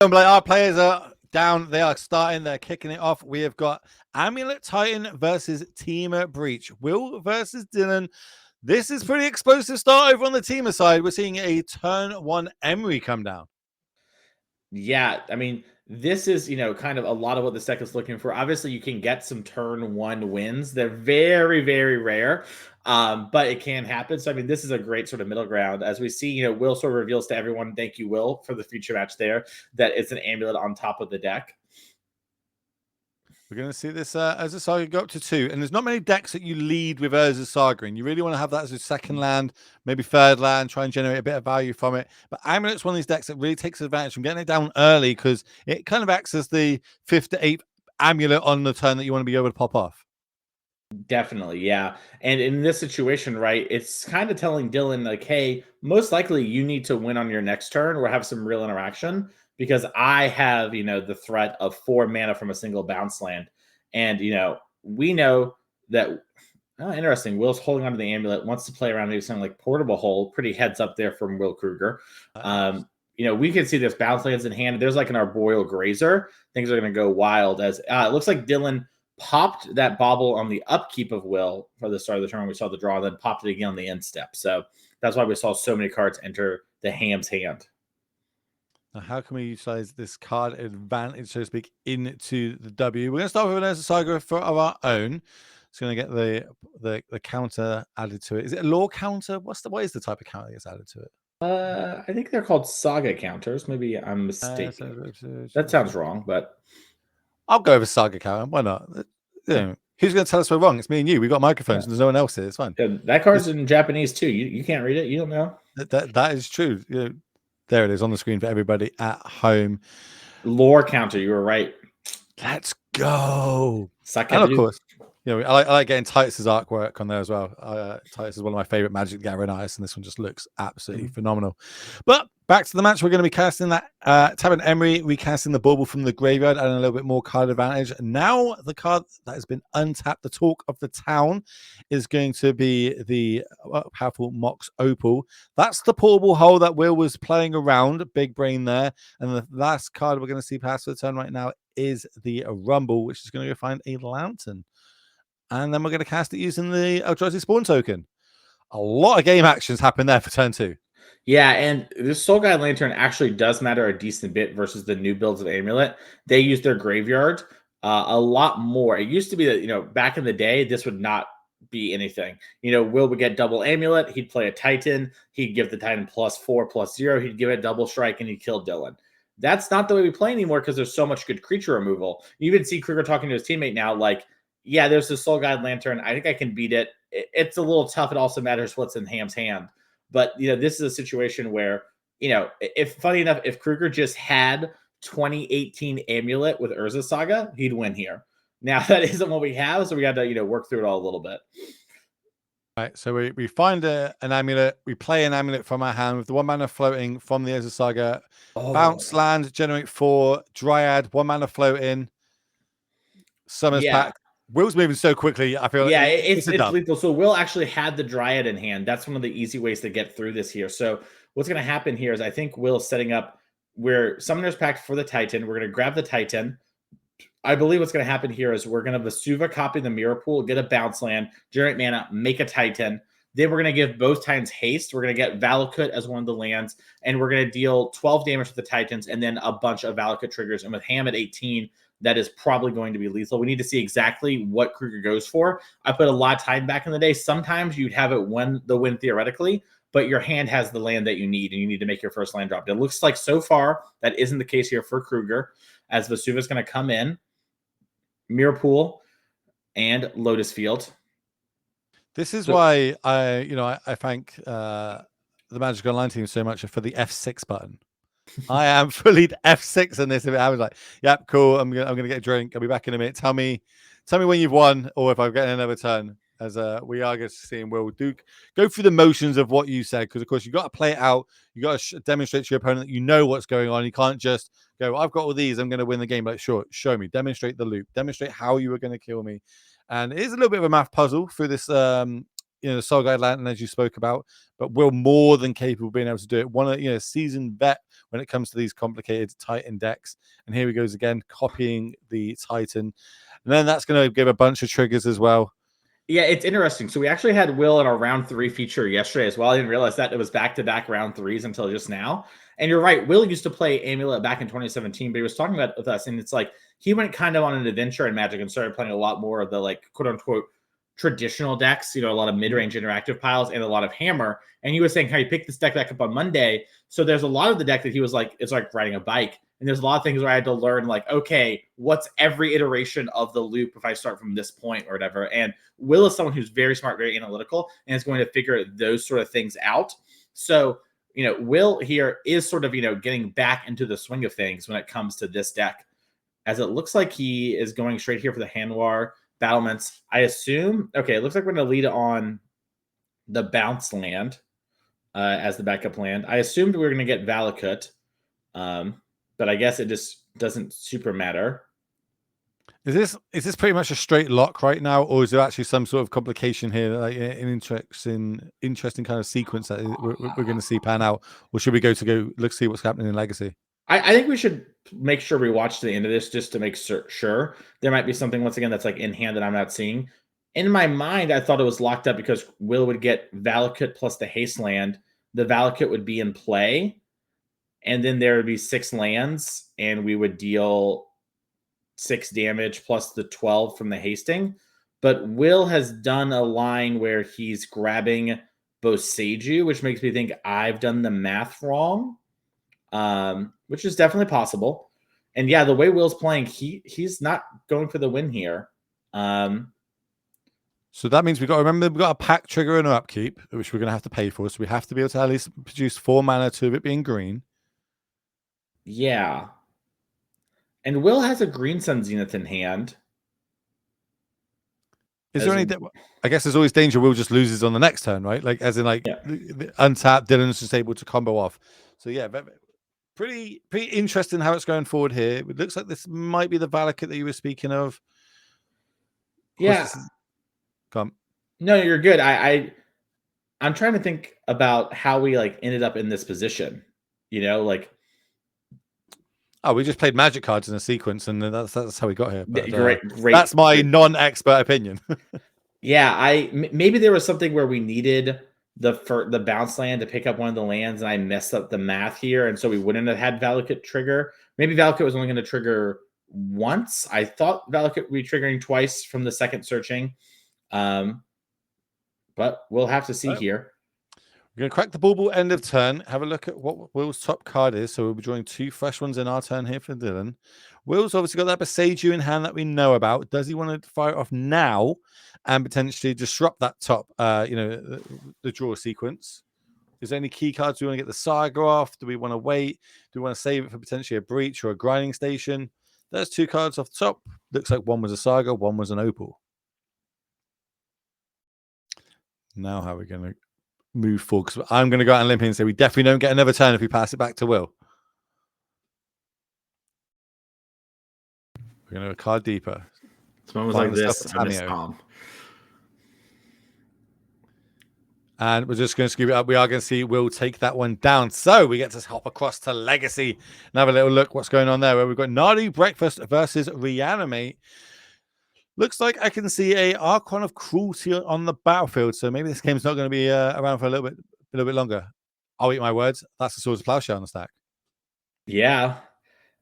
And like our players are down. They are starting. They're kicking it off. We have got Amulet Titan versus Teamer Breach. Will versus Dylan. This is pretty explosive start over on the Teamer side. We're seeing a turn 1 Emery come down. Yeah, I mean, this is, kind of a lot of what the deck is looking for. Obviously, you can get some turn 1 wins. They're very, very rare, but it can happen. So, I mean, this is a great sort of middle ground. As we see, Will sort of reveals to everyone, thank you, Will, for the future match there, that it's an amulet on top of the deck. We're going to see this Urza Saga go up to 2. And there's not many decks that you lead with Urza Saga. And you really want to have that as a second land, maybe third land, try and generate a bit of value from it. But Amulet's one of these decks that really takes advantage from getting it down early because it kind of acts as the 5th to 8th Amulet on the turn that you want to be able to pop off. Definitely, yeah. And in this situation, right, it's kind of telling Dylan, like, hey, most likely you need to win on your next turn or have some real interaction because I have, the threat of 4 mana from a single bounce land. And, we know that, interesting, Will's holding onto the amulet, wants to play around maybe something like Portable Hole, pretty heads up there from Will Kruger. We can see there's bounce lands in hand. There's like an Arboreal Grazer. Things are going to go wild as it looks like Dylan popped that bobble on the upkeep of Will for the start of the turn when we saw the draw, then popped it again on the end step. So that's why we saw so many cards enter the Ham's hand. Now, how can we utilize this card advantage, so to speak, into the W? We're going to start with an Urza Saga of our own. It's going to get the counter added to it. Is it a law counter? What is the type of counter that gets added to it? I think they're called Saga counters. Maybe I'm mistaken. That sounds wrong, but I'll go with Saga counter. Why not? Who's going to tell us we're wrong? It's me and you. We got microphones, and there's no one else here. It's fine. Yeah, that card's in Japanese too. You can't read it. You don't know. That is true. There it is on the screen for everybody at home. Lore counter. You were right. Let's go. And of course, I like getting Titus's artwork on there as well. Titus is one of my favorite Magic Gathering artists, and this one just looks absolutely phenomenal. But back to the match, we're going to be casting that Tabin Emery. We casting the Bauble from the graveyard and a little bit more card advantage. Now the card that has been untapped, the talk of the town, is going to be the powerful Mox Opal. That's the Portable Hole that Will was playing around. Big brain there. And the last card we're going to see pass for the turn right now is the Rumble, which is going to go find a Lantern. And then we're going to cast it using the Eldrazi Spawn token. A lot of game actions happen there for turn 2. Yeah, and this Soul Guide Lantern actually does matter a decent bit versus the new builds of Amulet. They use their graveyard a lot more. It used to be that, back in the day, this would not be anything. Will would get double Amulet. He'd play a Titan. He'd give the Titan +4/+0. He'd give it double strike, and he'd kill Dylan. That's not the way we play anymore because there's so much good creature removal. You even see Kruger talking to his teammate now, like, yeah, there's the Soul Guide Lantern. I think I can beat it. It's a little tough. It also matters what's in Ham's hand. But, this is a situation where, funny enough, if Kruger just had 2018 Amulet with Urza Saga, he'd win here. Now, that isn't what we have, so we got to, work through it all a little bit. All right, so we find an amulet. We play an amulet from our hand with the 1 mana floating from the Urza Saga. Bounce land, generate 4. Dryad, 1 mana floating. Summoners Pack. Will's moving so quickly. I feel it's lethal. So Will actually had the Dryad in hand. That's one of the easy ways to get through this here. So what's going to happen here is I think Will's setting up where Summoner's Pact for the Titan. We're going to grab the Titan. I believe what's going to happen here is we're going to Vesuva copy the Mirror Pool, get a bounce land, generate mana, make a Titan. Then we're going to give both Titans haste. We're going to get Valakut as one of the lands, and we're going to deal 12 damage to the Titans and then a bunch of Valakut triggers. And with Ham at 18, that is probably going to be lethal. We need to see exactly what Kruger goes for. I put a lot of time back in the day. Sometimes you'd have it win theoretically, but your hand has the land that you need, and you need to make your first land drop. It looks like so far that isn't the case here for Kruger, as Vesuva is going to come in, Mirror Pool, and Lotus Field. This is why I thank the Magic Online team so much for the F6 button. I am fully F6 in this. If it happens, like, yep, cool. I'm gonna get a drink. I'll be back in a minute. Tell me when you've won, or if I'm getting another turn. As we are going to see, and we'll go through the motions of what you said, because of course you got to play it out. You got to demonstrate to your opponent that you know what's going on. You can't just go, "I've got all these. I'm going to win the game." Like, sure, show me. Demonstrate the loop. Demonstrate how you were going to kill me. And it is a little bit of a math puzzle through this the Soul Guide Lantern, as you spoke about, but Will more than capable of being able to do it. One of seasoned vet when it comes to these complicated Titan decks. And here he goes again, copying the Titan. And then that's going to give a bunch of triggers as well. Yeah, it's interesting. So we actually had Will in our round 3 feature yesterday as well. I didn't realize that it was back-to-back round 3s until just now. And you're right, Will used to play Amulet back in 2017, but he was talking about it with us, and it's like he went kind of on an adventure in Magic and started playing a lot more of the like quote-unquote traditional decks, a lot of mid-range interactive piles and a lot of hammer. And he was saying how he picked this deck back up on Monday. So there's a lot of the deck that he was like, it's like riding a bike. And there's a lot of things where I had to learn, like, okay, what's every iteration of the loop if I start from this point or whatever. And Will is someone who's very smart, very analytical, and is going to figure those sort of things out. So, Will here is sort of, getting back into the swing of things when it comes to this deck, as it looks like he is going straight here for the Hanwar battlements. I assume, okay, it looks like we're going to lead on the bounce land as the backup land. I assumed we were going to get Valakut. But I guess it just doesn't super matter. Is this pretty much a straight lock right now, or is there actually some sort of complication here, like an interesting kind of sequence that we're going to see pan out, or should we go let's see what's happening in Legacy? I think we should make sure we watch to the end of this just to make sure. There might be something once again that's like in hand that I'm not seeing. In my mind, I thought it was locked up because Will would get Valakut plus the haste land. The Valakut would be in play. And then there would be 6 lands, and we would deal 6 damage plus the 12 from the hasting. But Will has done a line where he's grabbing Boseiju, which makes me think I've done the math wrong, which is definitely possible. And yeah, the way Will's playing, he's not going for the win here. So that means we've got to remember we've got a pack trigger and an upkeep, which we're going to have to pay for. So we have to be able to at least produce 4 mana, 2 of it being green. Yeah. And Will has a Green Sun Zenith in hand. Is there any? I guess there's always danger Will just loses on the next turn, right? Like, as in, like, untapped, Dylan's just able to combo off. So yeah, pretty interesting how it's going forward here. It looks like this might be the Valakut that you were speaking of. Yeah. Come. No, you're good. I'm trying to think about how we like ended up in this position. Like. Oh, we just played Magic cards in a sequence, and that's how we got here. But, great. That's my non-expert opinion. Yeah, maybe there was something where we needed the bounce land to pick up one of the lands, and I messed up the math here, and so we wouldn't have had Valakut trigger. Maybe Valakut was only going to trigger once. I thought Valakut would be triggering twice from the second searching, but we'll have to see here. We're going to crack the bauble end of turn, have a look at what Will's top card is. So we'll be drawing 2 fresh ones in our turn here for Dylan. Will's obviously got that Boseiju in hand that we know about. Does he want to fire it off now and potentially disrupt that top, the draw sequence? Is there any key cards? Do we want to get the Saga off? Do we want to wait? Do we want to save it for potentially a Breach or a Grinding Station? There's 2 cards off the top. Looks like one was a Saga, one was an Opal. Now how are we going to move forward? Because I'm going to go out on a limb here and say we definitely don't get another turn if we pass it back to Will. We're going to go a card deeper. Someone was like this. And we're just going to scoop it up. We are going to see Will take that one down. So we get to hop across to Legacy and have a little look what's going on there, where we've got Nadu Breakfast versus Reanimate. Looks like I can see a Archon of Cruelty on the battlefield. So maybe this game's not going to be around for a little bit longer. I'll eat my words. That's the Swords of Plowshare on the stack. Yeah.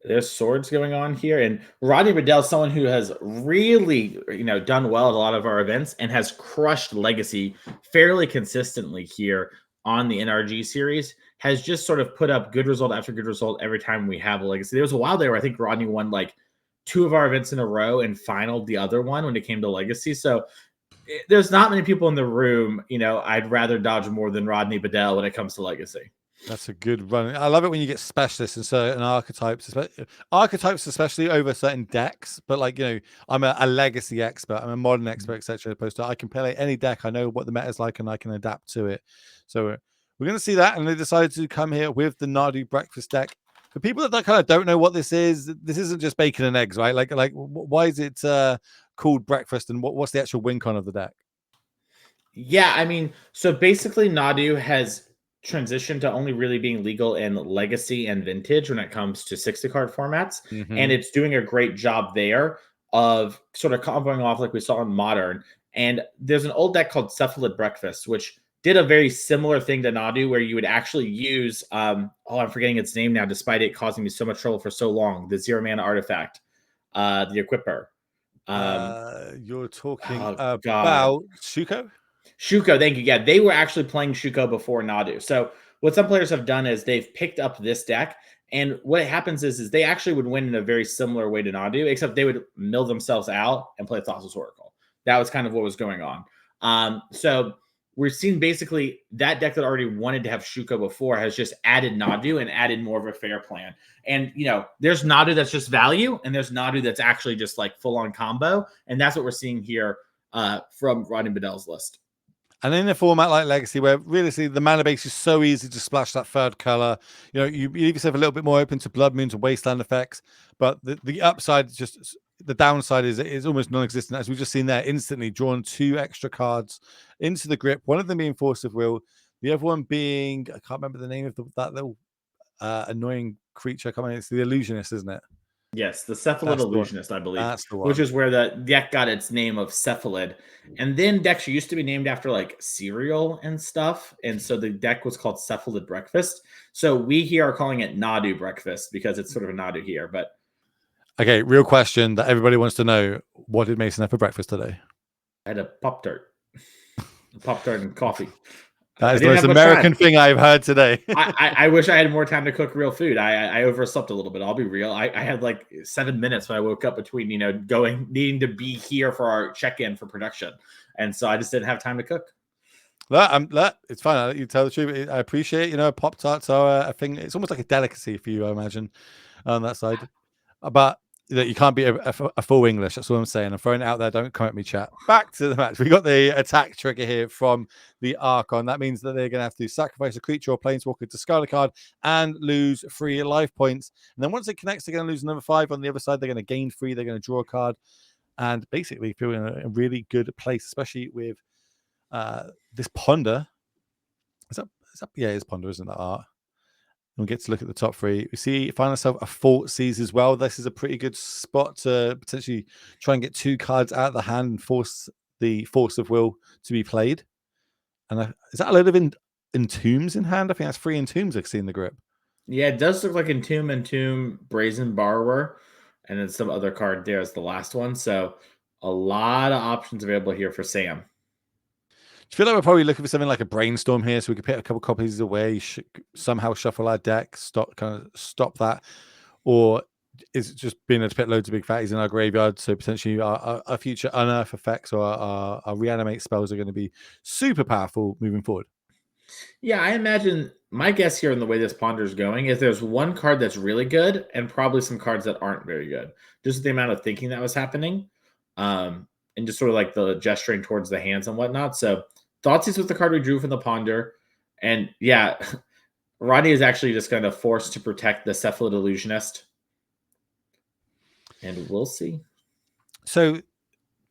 There's swords going on here. And Rodney Riddell, someone who has really, done well at a lot of our events and has crushed Legacy fairly consistently here on the NRG series, has just sort of put up good result after good result every time we have a Legacy. There was a while there where I think Rodney won like 2 of our events in a row and finaled the other one when it came to Legacy. So there's not many people in the room, I'd rather dodge more than Rodney Bedell when it comes to Legacy. That's a good run. I love it when you get specialists in certain archetypes, especially over certain decks. But like, I'm a legacy expert, I'm a modern expert, etc. Opposed to I can play any deck, I know what the meta is like, and I can adapt to it. So we're going to see that, and they decided to come here with the Nadu Breakfast deck. For people that kind of don't know what this isn't just bacon and eggs, right? Like why is it called breakfast, and what's the actual win con of the deck? Yeah, I mean, so basically Nadu has transitioned to only really being legal in legacy and vintage when it comes to 60 card formats. And Hmm. it's doing a great job there of sort of comboing off like we saw in modern. And there's an old deck called Cephalid Breakfast, which did a very similar thing to Nadu, where you would actually use I'm forgetting its name now, despite it causing me so much trouble for so long, the 0 mana artifact, the equipper. Um, You're talking oh god. about Shuko? Shuko, thank you. Yeah, they were actually playing Shuko before Nadu. So what some players have done is they've picked up this deck, and what happens is they actually would win in a very similar way to Nadu, except they would mill themselves out and play Thassa's Oracle. That was kind of what was going on. So we're seeing basically that deck that already wanted to have Shuko before has just added Nadu and added more of a fair plan. And there's Nadu that's just value, and there's Nadu that's actually just like full on combo, and that's what we're seeing here from Rodney Bedell's list. And in a format like Legacy, where realistically the mana base is so easy to splash that third color, you leave yourself a little bit more open to Blood Moons and Wasteland effects. But the upside, just the downside is almost non-existent, as we've just seen there. Instantly drawn 2 extra cards into the grip. One of them being Force of Will, the other one being, I can't remember the name of that little annoying creature. Come on, it's the Illusionist, isn't it? Yes, the Cephalid That's the one. Illusionist, I believe, That's the which one. is where the deck got its name of Cephalid. And then decks used to be named after like cereal and stuff. And so the deck was called Cephalid Breakfast. So we here are calling it Nadu Breakfast because it's sort of a Nadu here. But Okay, real question that everybody wants to know: what did Mason have for breakfast today? I had a Pop Tart and coffee. That I is the didn't most have much time. American thing I've heard today. I wish I had more time to cook real food. I overslept a little bit. I'll be real. I had like 7 minutes when I woke up between needing to be here for our check-in for production, and so I just didn't have time to cook. It's fine. I'll let you tell the truth. I appreciate, Pop Tarts are a thing. It's almost like a delicacy for you, I imagine, on that side. But that you can't be a full English. That's what I'm saying. I'm throwing it out there. Don't come at me, chat. Back to the match. We got the attack trigger here from the Archon. That means that they're going to have to sacrifice a creature or planeswalker, discard a card, and lose 3 life points. And then once it connects, they're going to lose another 5. On the other side, they're going to gain 3. They're going to draw a card, and basically feel in a really good place, especially with this Ponder. Yeah, it's Ponder, isn't that art? We'll get to look at the top 3. We find ourselves a Fort Seas as well. This is a pretty good spot to potentially try and get 2 cards out of the hand and force the Force of Will to be played. And is that a load of Entombs in hand? I think that's 3 Entombs I see in the grip. Yeah, it does look like Entomb, Brazen Borrower, and then some other card there is the last one. So a lot of options available here for Sam. Do you feel like we're probably looking for something like a Brainstorm here, so we could pick a couple copies away, somehow shuffle our deck, stop that, or is it just being able to put loads of big fatties in our graveyard? So potentially our future unearth effects or our reanimate spells are going to be super powerful moving forward. Yeah, I imagine my guess here in the way this ponder is going is there's one card that's really good and probably some cards that aren't very good. Just the amount of thinking that was happening, and just sort of like the gesturing towards the hands and whatnot. So Thoughtseize with the card we drew from the ponder, and yeah, Rodney is actually just kind of forced to protect the Cephalid Illusionist, and we'll see. So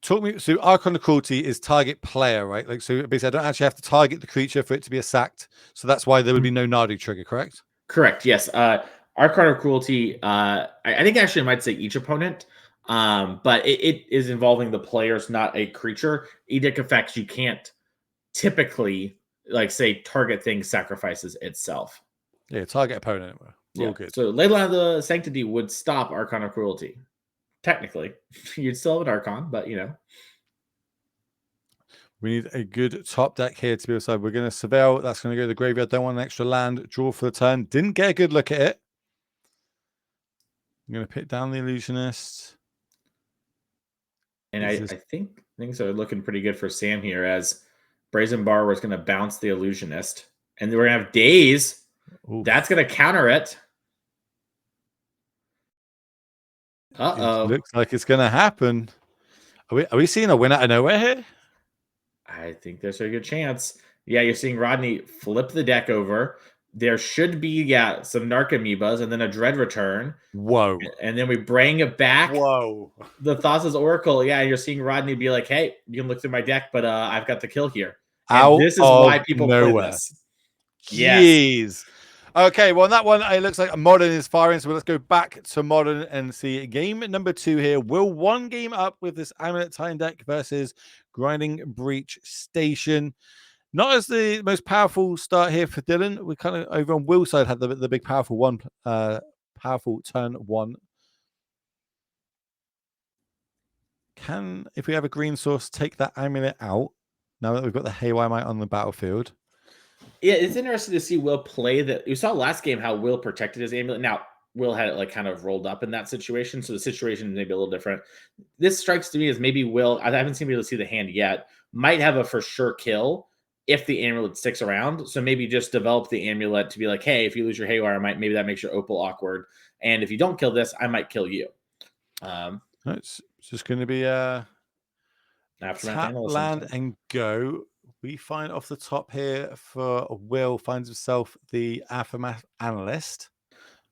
so Archon of Cruelty is target player, right? Like, so basically I don't actually have to target the creature for it to be a sacked. So that's why there would be no Nadu trigger, correct? Correct. Yes. Archon of Cruelty. I think actually I might say each opponent, but it is involving the players, not a creature. Edict effects you can't typically like say target thing sacrifices itself. Yeah, target opponent. Yeah. All good. So Leyline of the Sanctity would stop Archon of Cruelty. Technically, you'd still have an Archon, but We need a good top deck here to be able to. We're going to Surveil. That's going to go to the graveyard. Don't want an extra land. Draw for the turn. Didn't get a good look at it. I'm going to pick down the Illusionist. And I think things are looking pretty good for Sam here as Brazen Bar was going to bounce the Illusionist. And we're going to have Daze. Oof. That's going to counter it. Uh-oh. It looks like it's going to happen. Are we seeing a win out of nowhere here? I think there's a good chance. Yeah, you're seeing Rodney flip the deck over. There should be, some Narc Amoebas and then a Dread Return. Whoa. And then we bring it back. Whoa. The Thassa's Oracle. Yeah, you're seeing Rodney be like, hey, you can look through my deck, but I've got the kill here. And Out this is of why people play nowhere. this. Yes. Jeez. Okay, well, on that one, it looks like modern is firing. So let's go back to modern and see game number 2 here. Will one game up with this Amulet Titan deck versus Grinding Breach Station. Not as the most powerful start here for Dylan. We kind of over on Will's side had the big powerful one, powerful turn 1. Can, if we have a green source, take that amulet out now that we've got the Haywire Mite on the battlefield? Yeah, it's interesting to see Will play that. You saw last game how Will protected his amulet. Now, Will had it like kind of rolled up in that situation, so the situation is maybe a little different. This strikes to me as maybe Will, I haven't seen able to see the hand yet, might have a for sure kill if the amulet sticks around. So maybe just develop the amulet to be like, hey, if you lose your Haywire, maybe that makes your Opal awkward. And if you don't kill this, I might kill you. It's just going to be Aftermath tap, Analyst land, sometime. and go. We find off the top here for Will, finds himself the Aftermath Analyst.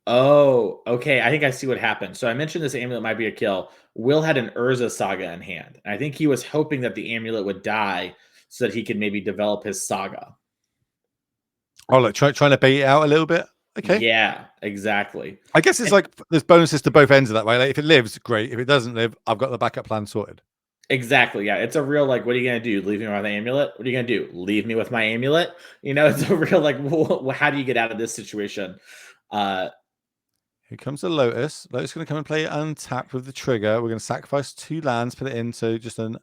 Oh, okay. I think I see what happened. So I mentioned this amulet might be a kill. Will had an Urza Saga in hand. I think he was hoping that the amulet would die so that he could maybe develop his saga. Oh, look, trying to bait it out a little bit. Okay. Yeah, exactly. I guess it's like there's bonuses to both ends of that way. Like if it lives, great. If it doesn't live, I've got the backup plan sorted. Exactly. Yeah. It's a real like, what are you going to do? Leave me with my amulet? What are you going to do? Leave me with my amulet? You know, it's a real like, how do you get out of this situation? Here comes the Lotus. Lotus is going to come and play untapped with the trigger. We're going to sacrifice 2 lands, put it into just an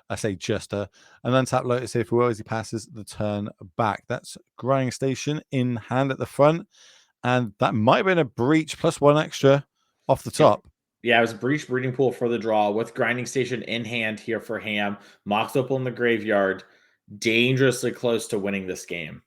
untapped Lotus here for Will as he passes the turn back. That's Grinding Station in hand at the front. And that might have been a breach plus 1 extra off the top. Yeah, it was Breach Breeding Pool for the draw with Grinding Station in hand here for Ham. Mox Opal in the graveyard. Dangerously close to winning this game.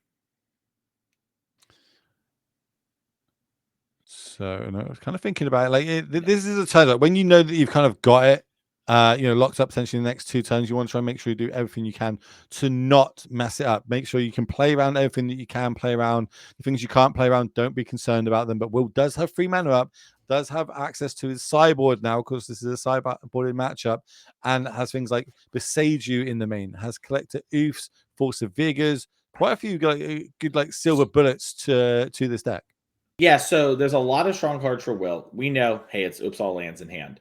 So I was kind of thinking about it. Like this is a turn like when you know that you've kind of got it, locked up potentially the next 2 turns. You want to try and make sure you do everything you can to not mess it up. Make sure you can play around everything that you can play around. The things you can't play around, don't be concerned about them. But Will does have 3 mana up, does have access to his sideboard now, because this is a sideboarded matchup, and has things like Besage You in the main, has Collector Oofs, Force of Vigors, quite a few good like silver bullets to this deck. Yeah, so there's a lot of strong cards for Will. We know, hey, it's oops, all lands in hand.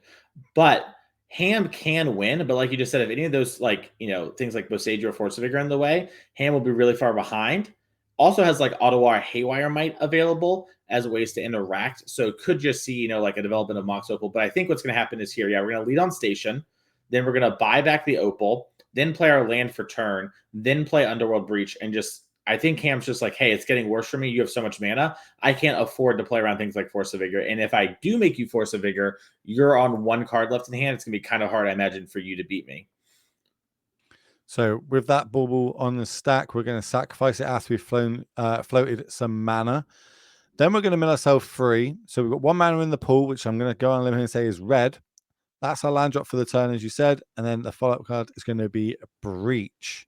But Ham can win, but like you just said, if any of those things like Boseiju or Force of Vigor in the way, Ham will be really far behind. Also has like Ottawa Haywire Might available as ways to interact. So could just see, like a development of Mox Opal. But I think what's going to happen is here, we're going to lead on station. Then we're going to buy back the Opal, then play our land for turn, then play Underworld Breach, and I think Ham's just like, hey, it's getting worse for me. You have so much mana. I can't afford to play around things like Force of Vigor. And if I do make you Force of Vigor, you're on 1 card left in hand. It's going to be kind of hard, I imagine, for you to beat me. So with that bauble on the stack, we're going to sacrifice it after we've floated some mana. Then we're going to mill ourselves free. So we've got 1 mana in the pool, which I'm going to go on a limb here and say is red. That's our land drop for the turn, as you said. And then the follow-up card is going to be Breach,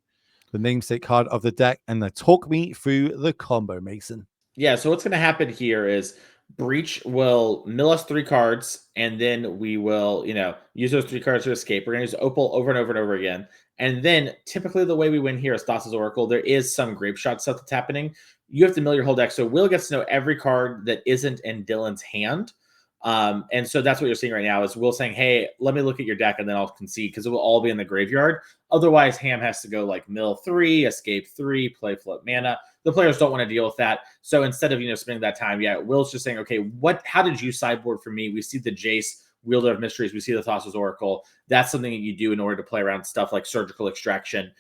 the namesake card of the deck. And then talk me through the combo, Mason. Yeah, so what's going to happen here is Breach will mill us 3 cards, and then we will, use those 3 cards to escape. We're going to use Opal over and over and over again. And then typically the way we win here is Thassa's Oracle. There is some Grape Shot stuff that's happening. You have to mill your whole deck. So Will gets to know every card that isn't in Dylan's hand. And so that's what you're seeing right now is Will saying, hey, let me look at your deck and then I'll concede because it will all be in the graveyard. Otherwise, Ham has to go like mill 3, escape 3, play float mana. The players don't want to deal with that. So instead of, spending that time, Will's just saying, okay, how did you sideboard for me? We see the Jace, Wielder of Mysteries. We see the Thassa's Oracle. That's something that you do in order to play around stuff like Surgical Extraction,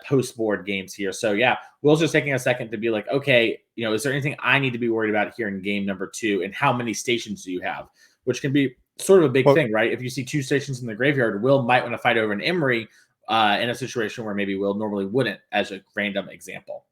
post-board games here. So Will's just taking a second to be like, okay, is there anything I need to be worried about here in game number 2? And how many stations do you have? Which can be sort of a big thing, right? If you see 2 stations in the graveyard, Will might want to fight over an Emery in a situation where maybe Will normally wouldn't, as a random example.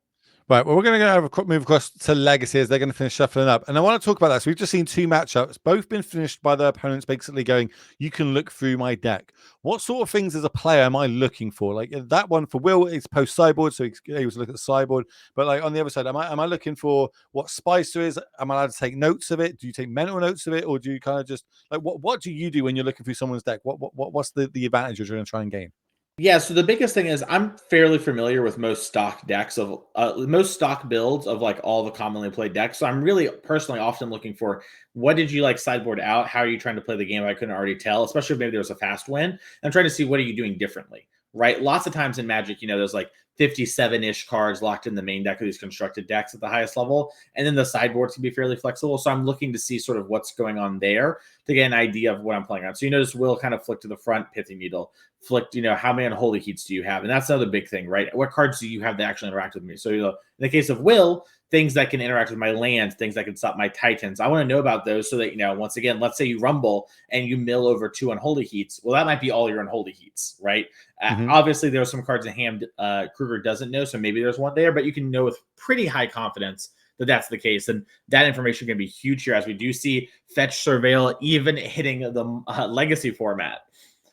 Right, well, we're going to have a quick move across to Legacy as they're going to finish shuffling up. And I want to talk about that. So we've just seen 2 matchups, both been finished by their opponents basically going, you can look through my deck. What sort of things as a player am I looking for? Like that one for Will is post-sideboard, so he's able to look at the sideboard. But like on the other side, am I looking for what Spicer is? Am I allowed to take notes of it? Do you take mental notes of it? Or do you kind of just, like, what do you do when you're looking through someone's deck? What's the advantage you're going to try and gain? Yeah, so the biggest thing is I'm fairly familiar with most stock decks of most stock builds of like all the commonly played decks. So I'm really personally often looking for what did you like sideboard out? How are you trying to play the game? I couldn't already tell, especially if maybe there was a fast win. I'm trying to see what are you doing differently, right? Lots of times in Magic, there's like 57-ish cards locked in the main deck of these constructed decks at the highest level, and then the sideboards can be fairly flexible. So I'm looking to see sort of what's going on there to get an idea of what I'm playing on. So you notice Will kind of flick to the front, Pithy Needle flicked, how many unholy heats do you have? And that's another big thing, right? What cards do you have that actually interact with me? So, in the case of Will, things that can interact with my lands, things that can stop my Titans. I want to know about those so that, once again, let's say you rumble and you mill over 2 unholy heats. Well, that might be all your unholy heats, right? Obviously, there are some cards in hand Kruger doesn't know, so maybe there's one there, but you can know with pretty high confidence that that's the case. And that information can be huge here as we do see Fetch Surveil even hitting the legacy format.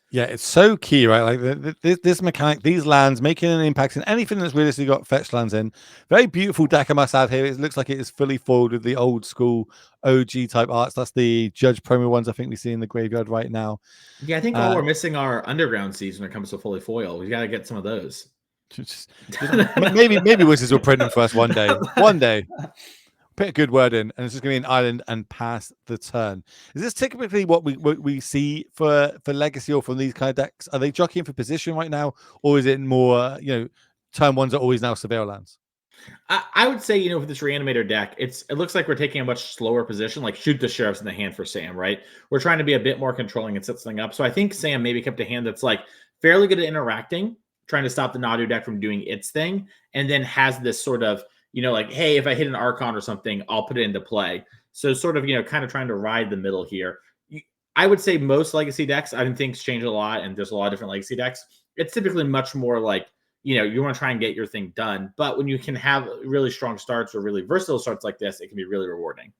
Yeah, it's so key, right? Like this mechanic, these lands making an impact in anything that's realistically got fetch lands in. Very beautiful deck, I must add here. It looks like it is fully foiled with the old school OG type arts. That's the Judge promo ones I think we see in the graveyard right now. Yeah, I think all we're missing are underground seeds when it comes to fully foil. We got to get some of those. Maybe Wizards will print them for us one day. One day. Put a good word in, and it's just going to be an island and pass the turn. Is this typically what we see for Legacy or from these kind of decks? Are they jockeying for position right now, or is it more turn ones are always now Surveil lands? I would say, for this reanimator deck, it looks like we're taking a much slower position, like shoot the sheriffs in the hand for Sam, right? We're trying to be a bit more controlling and set something up. So I think Sam maybe kept a hand that's like fairly good at interacting, trying to stop the Nadu deck from doing its thing, and then has this sort of like, hey, if I hit an Archon or something, I'll put it into play. So sort of, kind of trying to ride the middle here. I would say most Legacy decks, I think things change a lot, and there's a lot of different Legacy decks. It's typically much more like, you want to try and get your thing done. But when you can have really strong starts or really versatile starts like this, it can be really rewarding.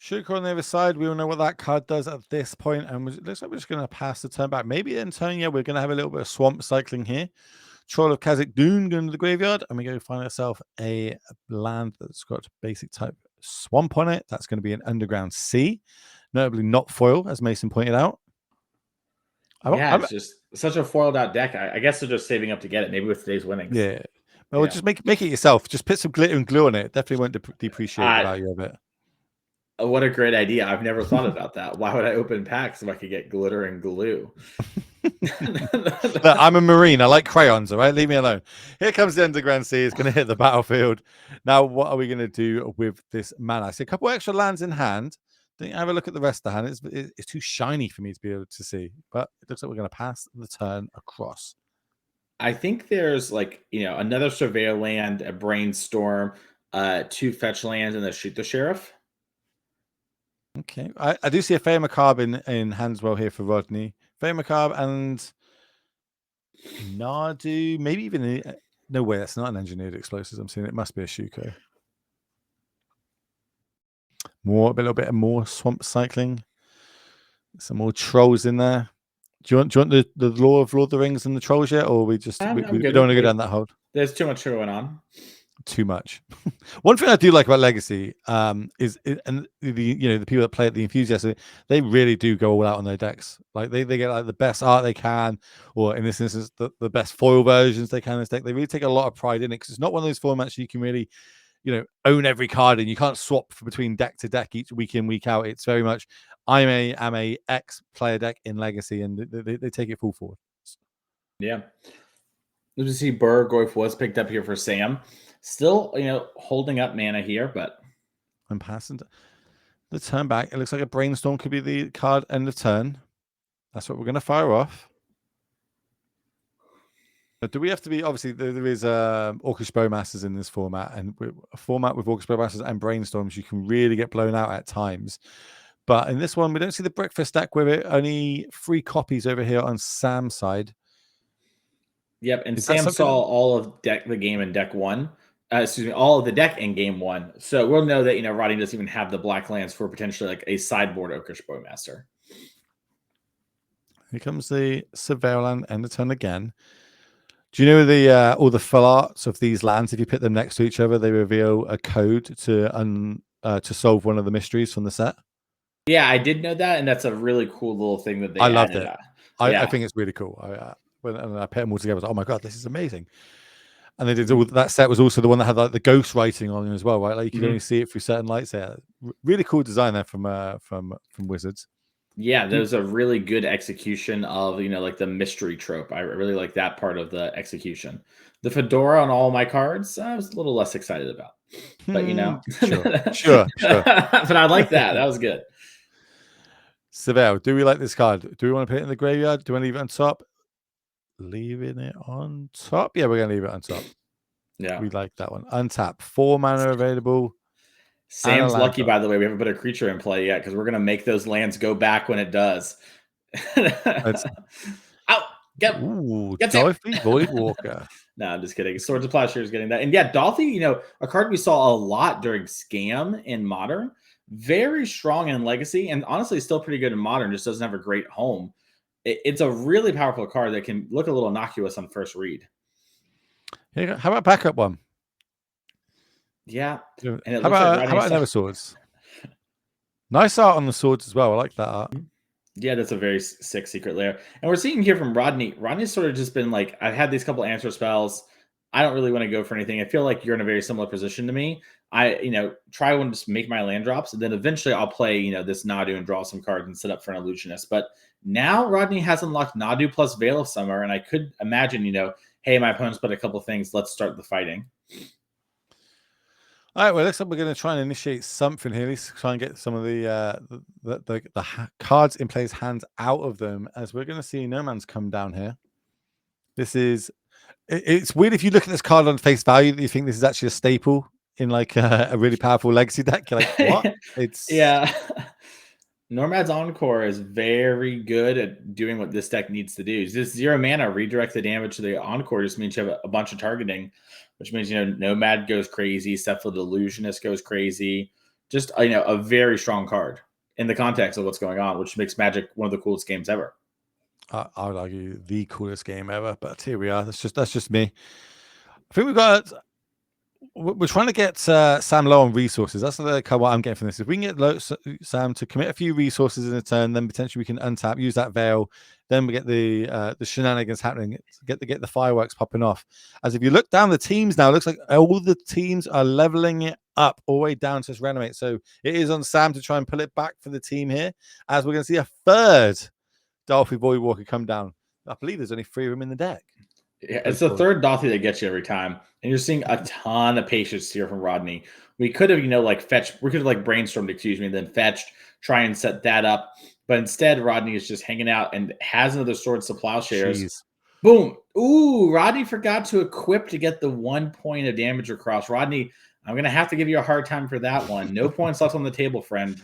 Shooker on the other side, we all know what that card does at this point, and it looks like we're just going to pass the turn back. Maybe in turn, we're going to have a little bit of swamp cycling here. Troll of Kazakh Dune going to the graveyard, and we go find ourselves a land that's got basic type swamp on it. That's going to be an underground sea, notably not foil, as Mason pointed out. It's just such a foiled out deck. I guess they're just saving up to get it, maybe with today's winnings. Yeah. Well, just make it yourself. Just put some glitter and glue on it. Definitely won't depreciate the value of it. What a great idea. I've never thought about that. Why would I open packs if I could get glitter and glue? Look, I'm a Marine. I like crayons, all right? Leave me alone. Here comes the Underground Sea. It's going to hit the battlefield. Now, what are we going to do with this mana? I see a couple extra lands in hand. Don't have a look at the rest of the hand. It's too shiny for me to be able to see. But it looks like we're going to pass the turn across. I think there's like, another Surveyor land, a Brainstorm, 2 fetch lands, and a Shoot the Sheriff. Okay. I do see a Fey Macabre in hands well here for Rodney. Fey Macabre and Nadu, maybe even no way, that's not an engineered explosives. I'm seeing it must be a Shuko. A little bit more swamp cycling. Some more trolls in there. Do you want the lore of Lord of the Rings and the trolls yet, or we just we don't want to go down that hole? There's too much going on. Too much. One thing I do like about Legacy is and the people that play it, the enthusiasts, they really do go all out on their decks. Like they get like the best art they can, or in this instance, the best foil versions they can in this deck. They really take a lot of pride in it because it's not one of those formats you can really, own every card and you can't swap between deck to deck each week in, week out. It's very much I'm a X player deck in Legacy, and they take it full forward. Yeah. As you see, Burgoyf was picked up here for Sam. Still, holding up mana here, but I'm passing the turn back. It looks like a Brainstorm could be the card end of turn. That's what we're going to fire off. But do we have to be, obviously, there is Orcish Bowmasters in this format, and a format with Orcish Bowmasters and Brainstorms, you can really get blown out at times. But in this one, we don't see the breakfast deck with it. Only 3 copies over here on Sam's side. Yep, and Sam saw all of the game in deck 1. All of the deck in game 1. So we'll know that, Rodney doesn't even have the black lands for potentially like a sideboard Orcish Bowmaster. Here comes the Surveil land end of turn again. Do you know all the full arts of these lands? If you put them next to each other, they reveal a code to solve one of the mysteries from the set. Yeah, I did know that, and that's a really cool little thing that they added. I loved it. I think it's really cool. and I put them all together. I was like, oh my god, this is amazing. And they did all that set was also the one that had like the ghost writing on it as well, right? Like you could only see it through certain lights there. Really cool design there from Wizards. Yeah, there's a really good execution of, like the mystery trope. I really like that part of the execution. The fedora on all my cards, I was a little less excited about. But Sure. But I like that. That was good. Seville, do we like this card? Do we want to put it in the graveyard? Do we want to leave it on top? Leaving it on top? Yeah, we're gonna leave it on top. Yeah. We like that one. Untap. 4 mana available. Sam's lucky, by the way. We haven't put a creature in play yet because we're gonna make those lands go back when it does. Out. Get Dolphy Voidwalker. No, I'm just kidding. Swords of Plowshare is getting that. And yeah, Dolphy, a card we saw a lot during Scam in Modern. Very strong in Legacy, and honestly still pretty good in Modern, just doesn't have a great home. It's a really powerful card that can look a little innocuous on first read. Here you go. How about backup one? Yeah. And it how about another swords? Nice art on the swords as well. I like that art. Yeah, that's a very sick secret lair. And we're seeing here from Rodney. Rodney's sort of just been like, I've had these couple answer spells. I don't really want to go for anything. I feel like you're in a very similar position to me. I, try one, just make my land drops, and then eventually I'll play, this Nadu and draw some cards and set up for an illusionist. But now Rodney has unlocked Nadu plus Veil of Summer, and I could imagine, hey, my opponent's put a couple things. Let's start the fighting. All right, well, looks like we're going to try and initiate something here. Let's try and get some of the cards in players' hands out of them, as we're going to see No Man's come down here. This is... It's weird if you look at this card on face value that you think this is actually a staple in like a really powerful Legacy deck. You're like, what? Yeah. Nomad's Encore is very good at doing what this deck needs to do. This 0 mana redirect the damage to the Encore just means you have a bunch of targeting, which means, Nomad goes crazy, Cephalid Illusionist goes crazy. Just, a very strong card in the context of what's going on, which makes Magic one of the coolest games ever. I would argue the coolest game ever, but here we are. That's just me. I think we're trying to get Sam low on resources. That's the kind of what I'm getting from this. If we can get Sam to commit a few resources in a turn, then potentially we can untap, use that Veil. Then we get the shenanigans happening. Get the fireworks popping off. As if you look down the teams now, it looks like all the teams are leveling it up all the way down to reanimate. So it is on Sam to try and pull it back for the team here, as we're going to see a third Dolphy Voidwalker come down. I believe there's only 3 of them in the deck. Yeah, it's the third Dolphy that gets you every time. And you're seeing a ton of patience here from Rodney. We could have, fetched, we could have brainstormed, then fetched, try and set that up. But instead, Rodney is just hanging out and has another Swords to Plowshares. Jeez. Boom. Ooh, Rodney forgot to equip to get the 1 point of damage across. Rodney, I'm going to have to give you a hard time for that one. No points left on the table, friend.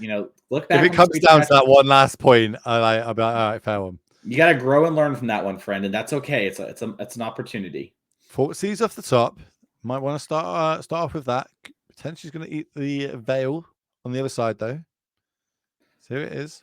Look back. If it comes down to that one last point, I'll be like, all right, fair one. You got to grow and learn from that one, friend, and that's okay. It's an opportunity. Thoughtseize off the top. Might want to start off with that. Potentially going to eat the Veil on the other side, though. So here it is.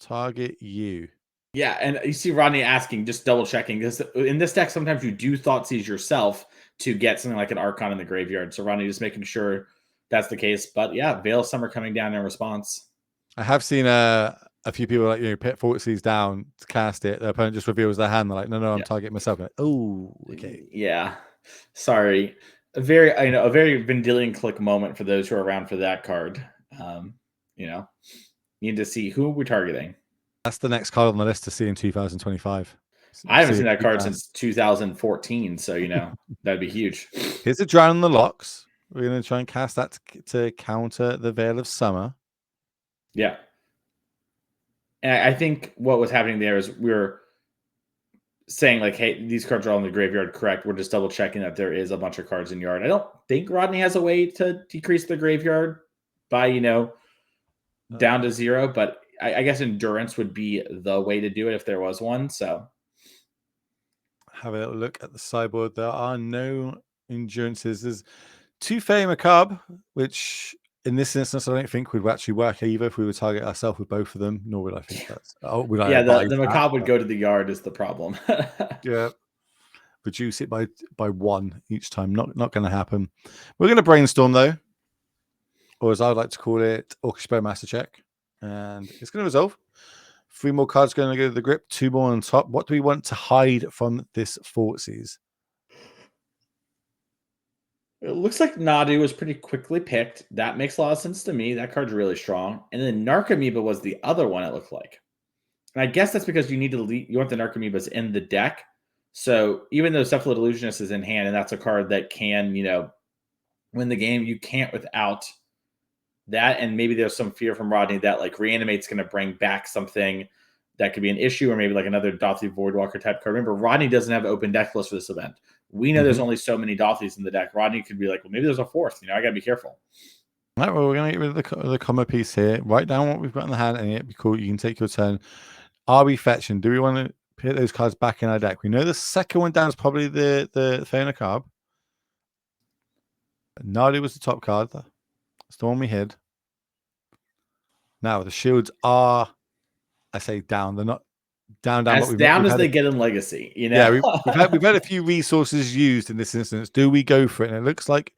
Target you. Yeah, and you see Rodney asking, just double checking, because in this deck, sometimes you do Thoughtseize yourself to get something like an Archon in the graveyard. So Rodney just making sure that's the case. But yeah, Veil of Summer coming down in response. I have seen a few people like, put Thoughtseize down to cast it. The opponent just reveals their hand. They're like, no, I'm targeting myself. Like, oh, okay. Yeah, sorry. A very Vendilion Click moment for those who are around for that card. Need to see who we're targeting. That's the next card on the list to see in 2025. I haven't seen that card since 2014, so that'd be huge. Here's a Drown in the Locks. We're going to try and cast that to counter the Veil of Summer. Yeah. And I think what was happening there is we were saying, like, hey, these cards are all in the graveyard, correct? We're just double checking that there is a bunch of cards in yard. I don't think Rodney has a way to decrease the graveyard by, down to 0, but I guess endurance would be the way to do it if there was one. So have a little look at the sideboard. There are no endurances. There's 2 Fey Macabre, which in this instance I don't think would actually work either if we would target ourselves with both of them, nor would I think that's the Macabre would go to the yard is the problem. Yeah. Reduce it by 1 each time. Not going to happen. We're going to brainstorm though, or as I would like to call it, Orchestrator Master Check. And it's going to resolve. 3 more cards going to go to the grip, 2 more on top. What do we want to hide from this Thoughtseize? It looks like Nadu was pretty quickly picked. That makes a lot of sense to me. That card's really strong. And then Narcomoeba was the other one, it looked like. And I guess that's because you need to you want the Narcomoebas in the deck. So even though Cephalid Illusionist is in hand, and that's a card that can, win the game, you can't without that. And maybe there's some fear from Rodney that like Reanimate's going to bring back something that could be an issue, or maybe like another Dothy Voidwalker type card. Remember, Rodney doesn't have open deck list for this event. We know there's only so many Dothys in the deck. Rodney could be like, well, maybe there's a fourth. I got to be careful. All right, well, we're going to get rid of the comma piece here. Write down what we've got in the hand, and it'd be cool. You can take your turn. Are we fetching? Do we want to put those cards back in our deck? We know the second one down is probably the Thona card. Nadu was the top card. That's the one we hid. Now, the shields are, I say down. They're not down. As down as they get in Legacy, Yeah, we've had a few resources used in this instance. Do we go for it? And it looks like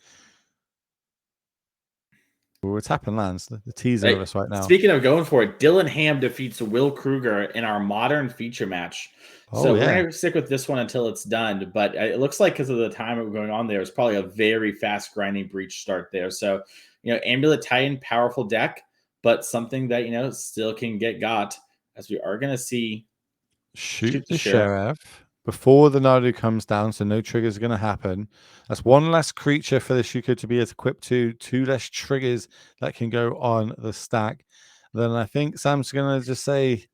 we're tapping lands. The teaser of us right now. Speaking of going for it, Dylan Ham defeats Will Kruger in our modern feature match. So we're going to stick with this one until it's done. But it looks like because of the time going on there, it's probably a very fast grinding breach start there. So, Amulet Titan, powerful deck, but something that, still can get got, as we are going to see. Shoot the sheriff before the Nadu comes down, so no triggers are going to happen. That's one less creature for the Shuko to be equipped to, 2 less triggers that can go on the stack. Then I think Sam's going to just say,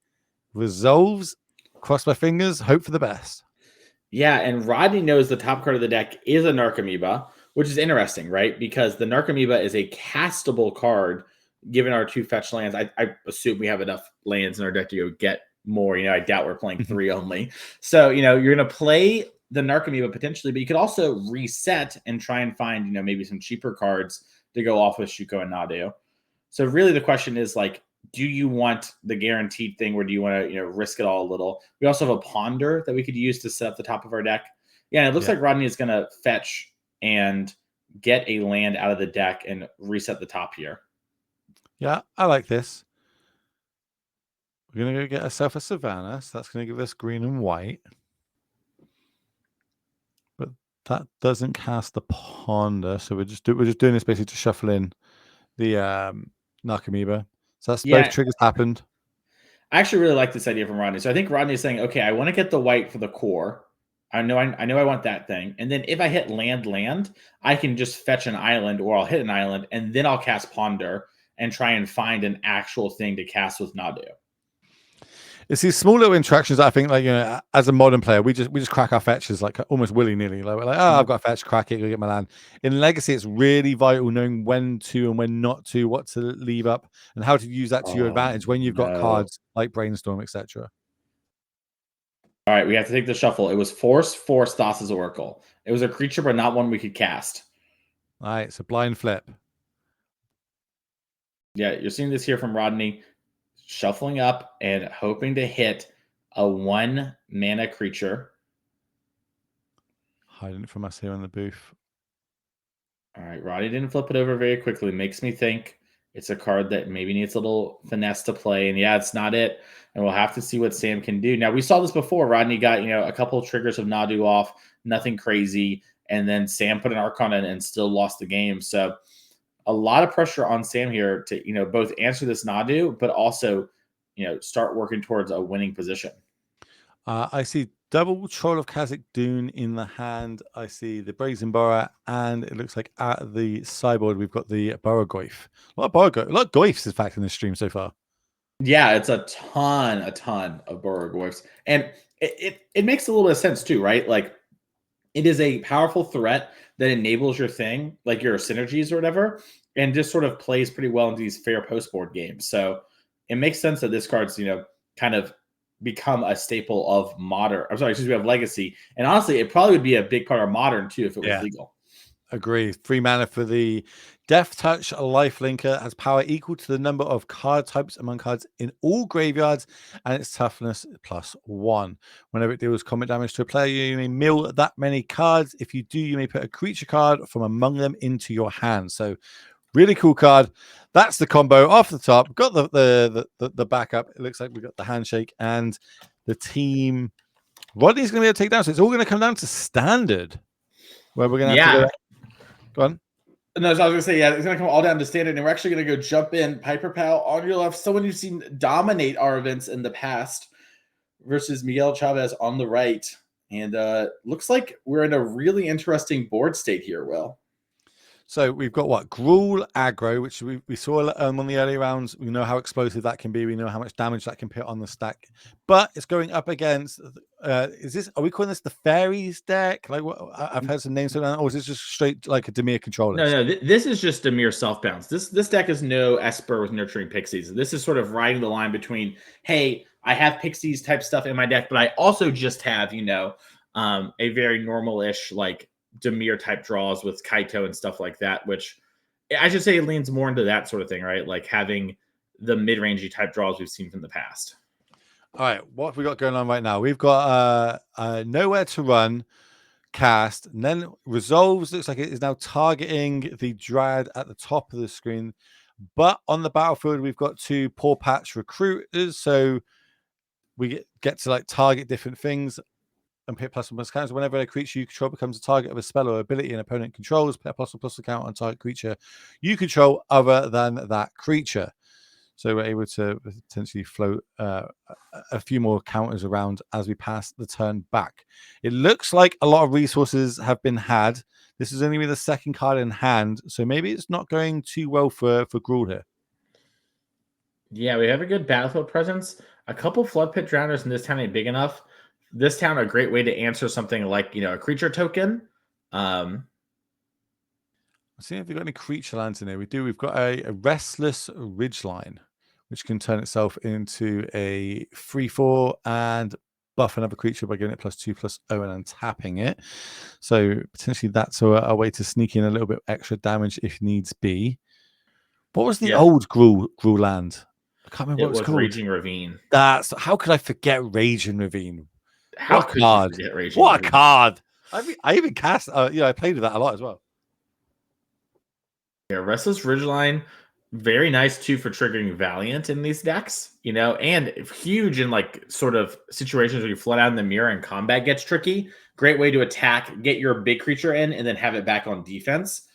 resolves, cross my fingers, hope for the best. Yeah, and Rodney knows the top card of the deck is a Narcomoeba, which is interesting, right? Because the Narcomoeba is a castable card, given our 2 fetch lands. I assume we have enough lands in our deck to go get more. I doubt we're playing 3 only. So, you're going to play the Narcomoeba potentially, but you could also reset and try and find, maybe some cheaper cards to go off with Shuko and Nadu. So really the question is like, do you want the guaranteed thing, or do you want to, risk it all a little? We also have a Ponder that we could use to set up the top of our deck. Yeah, and it looks like Rodney is going to fetch and get a land out of the deck and reset the top here. Yeah, I like this. We're going to go get ourselves a Savannah. So that's going to give us green and white. But that doesn't cast the Ponder. So we're just doing this basically to shuffle in the Narcomoeba. So that's both triggers happened. I actually really like this idea from Rodney. So I think Rodney is saying, okay, I want to get the white for the core. I know I want that thing. And then if I hit land, I can just fetch an island, or I'll hit an island, and then I'll cast Ponder and try and find an actual thing to cast with Nadu. It's these small little interactions that I think, like, as a modern player, we just crack our fetches like almost willy-nilly. Like, we're like, oh, I've got a fetch, crack it, go get my land. In Legacy, it's really vital knowing when to and when not to, what to leave up, and how to use that to your advantage when you've got cards like Brainstorm, etc. All right, we have to take the shuffle. It was force Thassa's Oracle. It was a creature, but not one we could cast. All right, so blind flip. Yeah, you're seeing this here from Rodney. Shuffling up and hoping to hit a 1 mana creature. Hiding it from us here in the booth. All right, Rodney didn't flip it over very quickly. Makes me think it's a card that maybe needs a little finesse to play. And yeah, it's not it. And we'll have to see what Sam can do. Now, we saw this before. Rodney got, a couple of triggers of Nadu off, nothing crazy. And then Sam put an Archon in and still lost the game. So a lot of pressure on Sam here to, both answer this Nadu, but also, start working towards a winning position. I see double Troll of Kazakh Dune in the hand. I see the Brazen Burrow, and it looks like at the sideboard we've got the Burrogoyf. A lot of Goyfs, in fact, in this stream so far. Yeah, it's a ton of Burrogoyfs. And it makes a little bit of sense too, right? Like, it is a powerful threat that enables your thing, like your synergies or whatever, and just sort of plays pretty well into these fair post board games. So it makes sense that this card's, kind of become a staple of modern. I'm sorry, we have Legacy. And honestly, it probably would be a big part of modern too if it was legal. Agree. 3 mana for the Death Touch Lifelinker, has power equal to the number of card types among cards in all graveyards, and its toughness +1. Whenever it deals combat damage to a player, you may mill that many cards. If you do, you may put a creature card from among them into your hand. So Really cool card. That's the combo off the top. Got the backup. It looks like we got the handshake and the team. Rodney's going to be able to take down. So it's all going to come down to standard, where we're going to have to go on. No, so I was going to say, yeah, it's going to come all down to standard, and we're actually going to go jump in. Piper Pal on your left, someone you've seen dominate our events in the past, versus Miguel Chavez on the right. And looks like we're in a really interesting board state here, Will. So we've got what? Gruul aggro, which we saw on the early rounds. We know how explosive that can be. We know how much damage that can put on the stack. But it's going up against, are we calling this the Fairies deck? Like, I've heard some names of that, or is this just straight like a Dimir controller? No, this is just Dimir self-bounce. This deck is no Esper with Nurturing Pixies. This is sort of riding the line between, hey, I have Pixies type stuff in my deck, but I also just have, a very normal-ish, like, Dimir type draws with Kaito and stuff like that, which I should say leans more into that sort of thing, right? Like having the mid-rangey type draws we've seen from the past. All right, what have we got going on right now? We've got Nowhere to Run cast, and then Resolves looks like it is now targeting the Dryad at the top of the screen. But on the battlefield, we've got 2 Paw Patch recruiters, so we get to like target different things and put +1+ counters. Whenever a creature you control becomes a target of a spell or ability an opponent controls, put a +1+ count on target creature you control other than that creature. So we're able to potentially float a few more counters around as we pass the turn back. It looks like a lot of resources have been had. This is only with the second card in hand, so maybe it's not going too well for Gruul here. Yeah, we have a good battlefield presence. A couple Flood Pit Drowners in this town ain't big enough. This town, a great way to answer something like, a creature token. Let's see if we've got any creature lands in here. We do. We've got a Restless Ridgeline, which can turn itself into a 3/4 and buff another creature by giving it +2/+0 and untapping it. So potentially that's a way to sneak in a little bit extra damage if needs be. What was the old Gruul land? I can't remember what it was called. Raging Ravine. How could I forget Raging Ravine? How could you forget Raging What Ravine? a card! I even cast. I played with that a lot as well. Yeah, Restless Ridgeline, very nice too for triggering Valiant in these decks, and huge in like sort of situations where you flood out in the mirror and combat gets tricky. Great way to attack, get your big creature in, and then have it back on defense.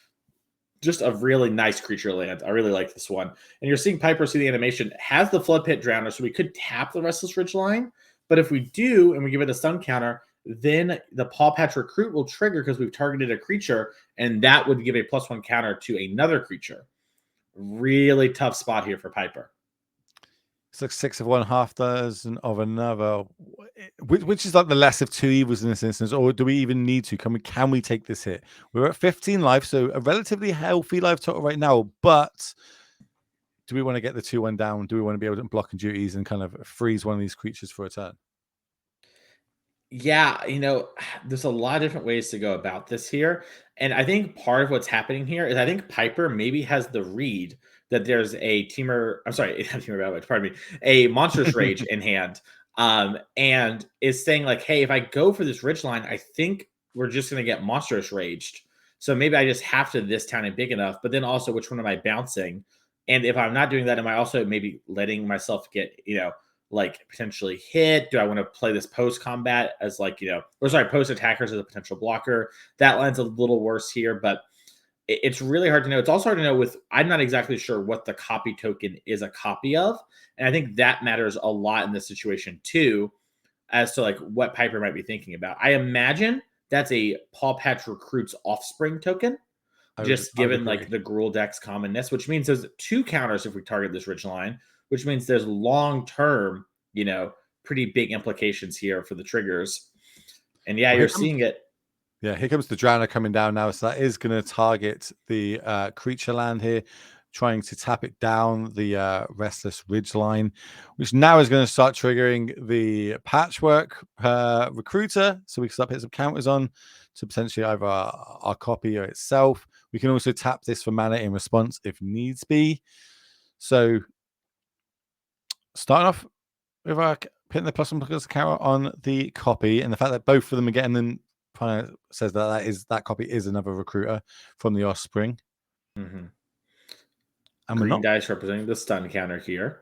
Just a really nice creature land. I really like this one. And you're seeing Piper see the animation, has the Flood Pit Drowner, so we could tap the Restless Ridgeline. But if we do, and we give it a stun counter, then the Paw Patch Recruit will trigger because we've targeted a creature, and that would give a +1 counter to another creature. Really tough spot here for Piper. It's like 6 of one, half dozen of another, which is like the less of 2 evils in this instance, or do we even need to? Can we take this hit? We're at 15 life, so a relatively healthy life total right now, but do we want to get the 2/1 down? Do we want to be able to block and duties and kind of freeze one of these creatures for a turn? Yeah, there's a lot of different ways to go about this here. And I think part of what's happening here is I think Piper maybe has the read that there's a a Monstrous Rage in hand. And is saying like, hey, if I go for this Ridgeline, I think we're just going to get Monstrous Raged. So maybe I just have to this town and big enough. But then also, which one am I bouncing? And if I'm not doing that, am I also maybe letting myself get, like potentially hit? Do I want to play this post combat as post attackers as a potential blocker? That line's a little worse here, but it's really hard to know. It's also hard to know I'm not exactly sure what the copy token is a copy of. And I think that matters a lot in this situation too, as to like what Piper might be thinking about. I imagine that's a Paw Patch Recruit's Offspring token, given like the Gruul deck's commonness, which means there's 2 counters if we target this Ridgeline, which means there's long-term, pretty big implications here for the triggers. And yeah, you're seeing it. Yeah, here comes the Drowner coming down now. So that is going to target the creature land here, trying to tap it down the Restless Ridgeline, which now is going to start triggering the Patchwork Recruiter. So we can start putting some counters on to potentially either our copy or itself. We can also tap this for mana in response if needs be. So starting off with putting the +1+ counter on the copy, and the fact that both of them are getting them kind of says that that copy is another recruiter from the Offspring. Mm-hmm. And we're Green not. dice representing the stun counter here.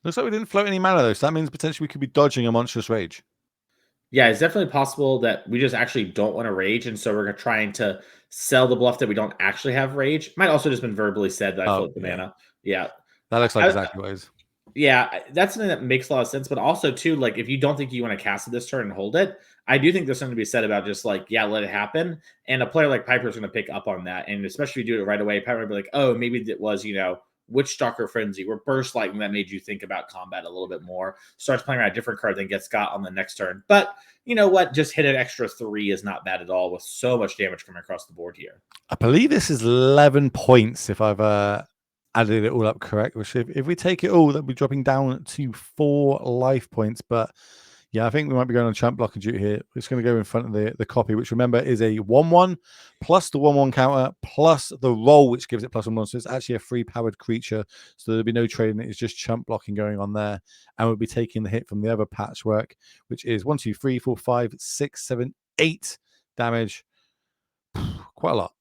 Looks like we didn't float any mana though, so that means potentially we could be dodging a monstrous rage. Yeah, it's definitely possible that we just actually don't want to rage, and so we're trying to sell the bluff that we don't actually have rage. Might also just been verbally said that I float the Yeah. mana. Yeah, That looks like exactly what it is. yeah, that's something that makes a lot of sense. But also too, like if you don't think you want to cast it this turn and hold it, I do think there's something to be said about just like, yeah, let it happen. And a player like Piper is going to pick up on that, and especially if you do it right away, Piper will be like, oh, maybe it was Witch Stalker Frenzy or Burst Lightning that made you think about combat a little bit more. Starts playing around a different card than gets got on the next turn. But you know what? Just hit an extra 3 is not bad at all with so much damage coming across the board here. I believe this is 11 points if I've added it all up correct. Which if we take it all, that'll be dropping down to 4 life points. But yeah, I think we might be going on chump block and duty here. We're just going to go in front of the copy, which remember is a 1/1 plus the 1/1 counter plus the roll, which gives it +1/+. So it's actually a free powered creature. So there'll be no trading. It's just chump blocking going on there. And we'll be taking the hit from the other patchwork, which is 1, 2, 3, 4, 5, 6, 7, 8 damage. Quite a lot.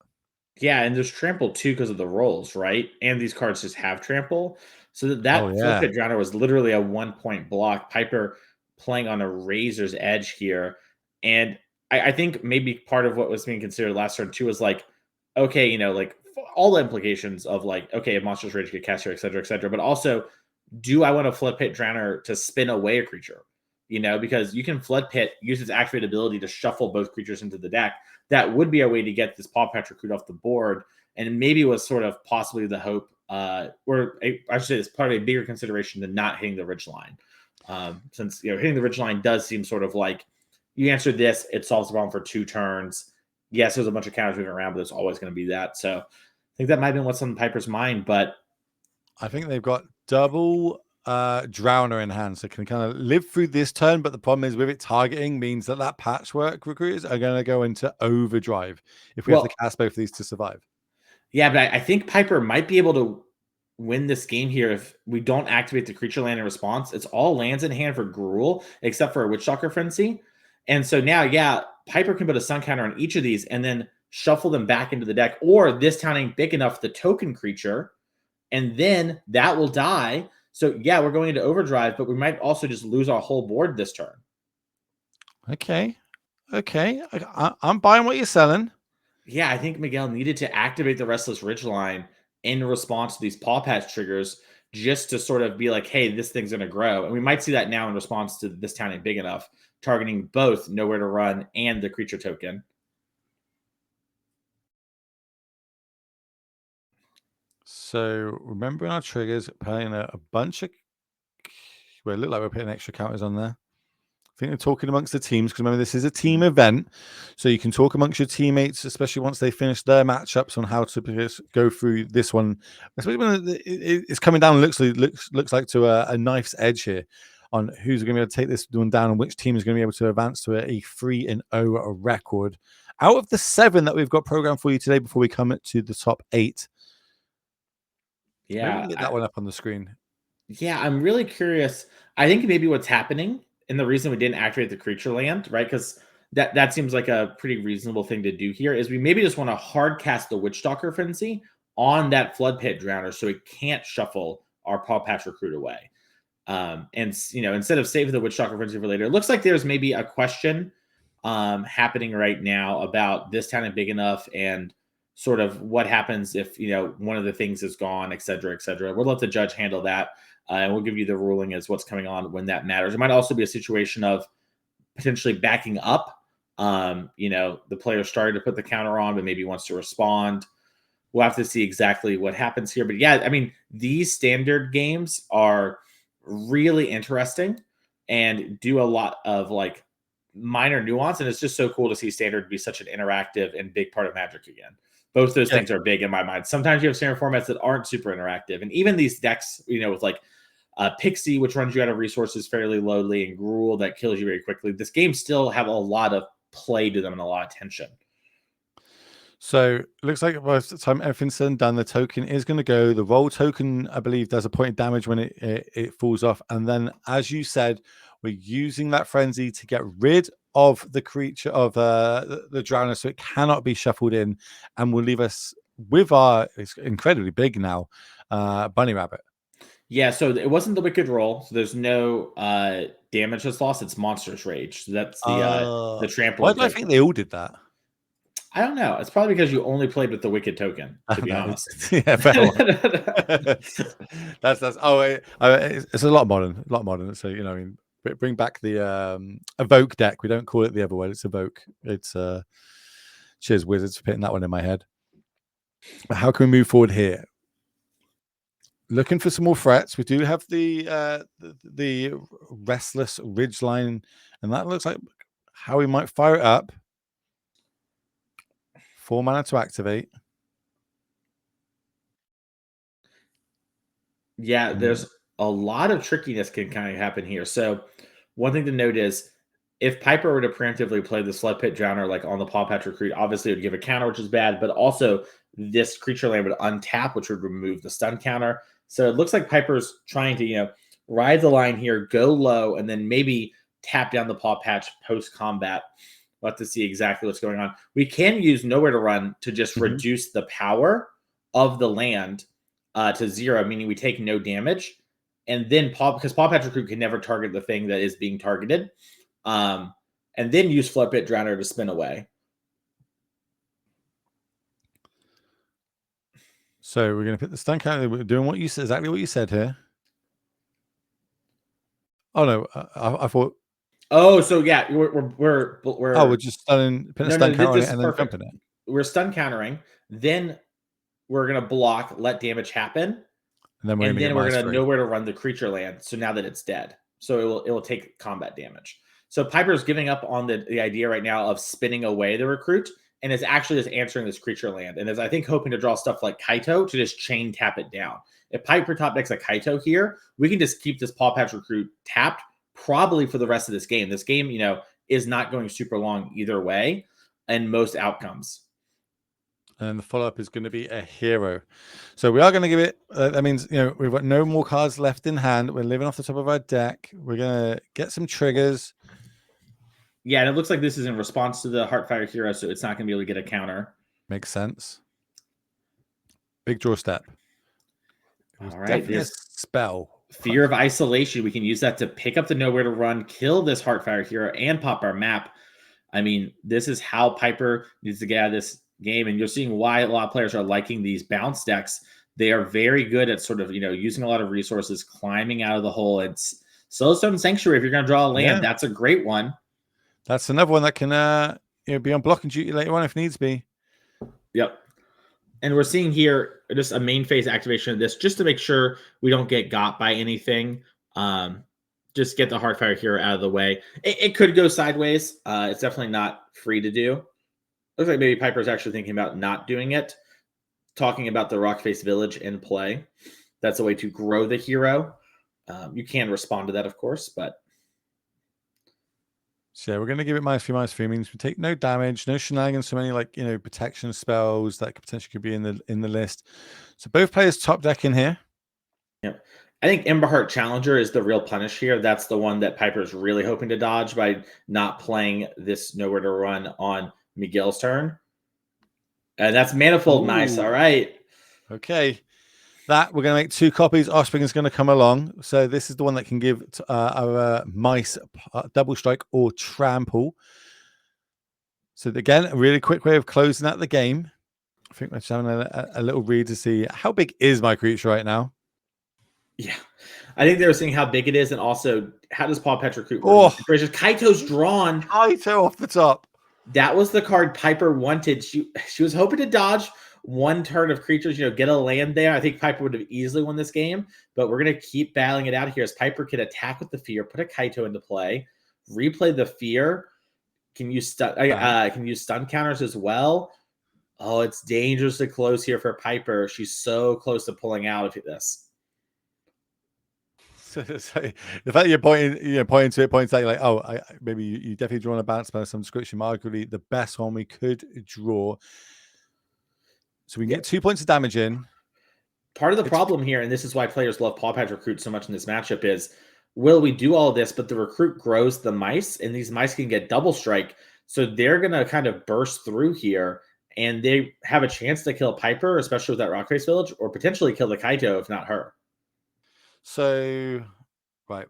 Yeah, and there's trample too because of the rolls, right? And these cards just have trample. So that Flood Pit Drowner was literally a 1-point block. Piper playing on a razor's edge here. And I think maybe part of what was being considered last turn too was like, okay, like all the implications of like, okay, if Monstrous Rage get cast here, et cetera, et cetera. But also, do I want a Flood Pit Drowner to spin away a creature? Because you can Flood Pit, use its activate ability to shuffle both creatures into the deck. That would be a way to get this Paw Patch Recruit off the board, and maybe was sort of possibly the hope, I should say it's part of a bigger consideration than not hitting the ridge line. Since hitting the ridge line does seem sort of like you answered this, it solves the problem for 2 turns. Yes, there's a bunch of counters moving around, but there's always going to be that. So I think that might have been what's on Piper's mind, but I think they've got double Drowner in hand, so can kind of live through this turn. But the problem is with it targeting means that patchwork recruiters are going to go into overdrive if we have to cast both of these to survive. Yeah, but I think Piper might be able to win this game here if we don't activate the creature land in response. It's all lands in hand for Gruul, except for a Witchstalker Frenzy. And so now, yeah, Piper can put a sun counter on each of these and then shuffle them back into the deck. Or this town ain't big enough, the token creature, and then that will die. So yeah, we're going into overdrive, but we might also just lose our whole board this turn. Okay. I'm buying what you're selling. Yeah, I think Miguel needed to activate the Restless Ridgeline in response to these Paw Patch triggers just to sort of be like, hey, this thing's going to grow. And we might see that now in response to this town ain't big enough, targeting both Nowhere to Run and the creature token. So remembering our triggers, putting a bunch of, well, it looked like we're putting extra counters on there. I think they're talking amongst the teams because remember this is a team event, so you can talk amongst your teammates, especially once they finish their matchups, on how to go through this one. Especially when it's coming down, looks like to a knife's edge here on who's going to be able to take this one down and which team is going to be able to advance to a 3-0 record. Out of the 7 that we've got programmed for you today, before we come to the top 8, yeah, maybe we can get that one up on the screen. Yeah, I'm really curious. I think maybe what's happening and the reason we didn't activate the creature land, right? Because that seems like a pretty reasonable thing to do here is we maybe just want to hard cast the Witchstalker Frenzy on that Flood Pit Drowner so it can't shuffle our Paw Patch Recruit away. And instead of saving the Witchstalker Frenzy for later, it looks like there's maybe a question happening right now about this town is big enough and sort of what happens if one of the things is gone, et cetera, et cetera. We'll let the judge handle that. And we'll give you the ruling as what's coming on when that matters. It might also be a situation of potentially backing up. The player started to put the counter on, but maybe wants to respond. We'll have to see exactly what happens here. But yeah, I mean, these standard games are really interesting and do a lot of like minor nuance. And it's just so cool to see standard be such an interactive and big part of Magic again. Both those things are big in my mind. Sometimes you have standard formats that aren't super interactive. And even these decks, with like Pixie, which runs you out of resources fairly lowly, and Gruul that kills you very quickly. This game still have a lot of play to them and a lot of tension. So it looks like by the time everything's said and done, the token is going to go. The roll token, I believe, does a point of damage when it falls off. And then, as you said, we're using that frenzy to get rid of the creature of the drowner, so it cannot be shuffled in, and will leave us with our, it's incredibly big now, bunny rabbit. Yeah, so it wasn't the wicked roll. So there's no damage that's lost. It's monstrous rage. So that's the Why trampoline do I token. think they all did that? I don't know. It's probably because you only played with the wicked token, to be No, honest. yeah, fair one. that's it's a lot modern, So I mean, bring back the evoke deck. We don't call it the other way. It's evoke. It's cheers wizards for putting that one in my head. But how can we move forward here? Looking for some more threats. We do have the restless ridgeline, and that looks like how we might fire it up. 4 mana to activate. Yeah, there's a lot of trickiness can kind of happen here. So one thing to note is if Piper were to preemptively play the Sled Pit Drowner like on the Paw Patch Recruit, obviously it would give a counter, which is bad, but also this creature land would untap, which would remove the stun counter. So it looks like Piper's trying to, ride the line here, go low, and then maybe tap down the Paw Patch post-combat. We'll have to see exactly what's going on. We can use Nowhere to Run to just reduce the power of the land to 0, meaning we take no damage. And then because Paw Patch Recruit can never target the thing that is being targeted. And then use Sled Pit Drowner to spin away. So we're going to put the stun counter. We're doing what you said, exactly what you said here. Oh no, I thought. Oh, so yeah, we're Oh, we're just putting a stun counter on it and then jumping it. We're stun countering, then we're gonna block, let damage happen, and then we're gonna know where to run the creature land. So now that it's dead, so it will take combat damage. So Piper's giving up on the idea right now of spinning away the recruit, and is actually just answering this creature land, and is I think hoping to draw stuff like Kaito to just chain tap it down. If Piper top decks a Kaito here, we can just keep this Paw Patch Recruit tapped probably for the rest of this game. This game, is not going super long either way, and most outcomes. And the follow-up is going to be a hero. So we are going to give it, that means, we've got no more cards left in hand. We're living off the top of our deck. We're going to get some triggers. Yeah, and it looks like this is in response to the Heartfire Hero, so it's not going to be able to get a counter. Makes sense. Big draw step. All right, this spell. Fear of Isolation. We can use that to pick up the Nowhere to Run, kill this Heartfire Hero, and pop our map. I mean, this is how Piper needs to get out of this game, and you're seeing why a lot of players are liking these bounce decks. They are very good at sort of, using a lot of resources, climbing out of the hole. It's Soulstone Sanctuary. If you're going to draw a land, that's a great one. That's another one that can be on blocking duty later on if needs be. Yep. And we're seeing here just a main phase activation of this just to make sure we don't get got by anything. Just get the Heartfire Hero out of the way. It could go sideways. It's definitely not free to do. Looks like maybe Piper's actually thinking about not doing it. Talking about the Rockface Village in play. That's a way to grow the hero. You can respond to that, of course, but... So yeah, we're going to give it -3/-3. Means we take no damage, no shenanigans from any protection spells that potentially could be in the list. So both players top deck in here. Yeah, I think Emberheart Challenger is the real punish here. That's the one that Piper's really hoping to dodge by not playing this Nowhere to Run on Miguel's turn. And that's Manifold. Ooh. Nice. All right. Okay. That we're going to make 2 copies. Offspring is going to come along. So this is the one that can give our mice double strike or trample. So again, a really quick way of closing out the game. I think we're just having a little read to see how big is my creature right now. Yeah, I think they were seeing how big it is, and also how does Paw Patch Recruit work? Oh, Kaito's drawn. Kaito off the top. That was the card Piper wanted. She was hoping to dodge one turn of creatures, get a land there. I think Piper would have easily won this game, but we're going to keep battling it out here as Piper can attack with the Fear, put a Kaito into play, replay the Fear, can use stun counters as well. Oh, it's dangerous to close here for Piper. She's so close to pulling out of this. So the fact you're pointing to it, points out like, oh, maybe you definitely drawn a bounce by some description. Arguably the best one we could draw. So we can get 2 points of damage in. Part of the problem here, and this is why players love Paw Patch Recruit so much in this matchup, is will we do all of this, but the recruit grows the mice, and these mice can get double strike. So they're going to kind of burst through here and they have a chance to kill Piper, especially with that Rock Face Village, or potentially kill the Kaito if not her. So, right,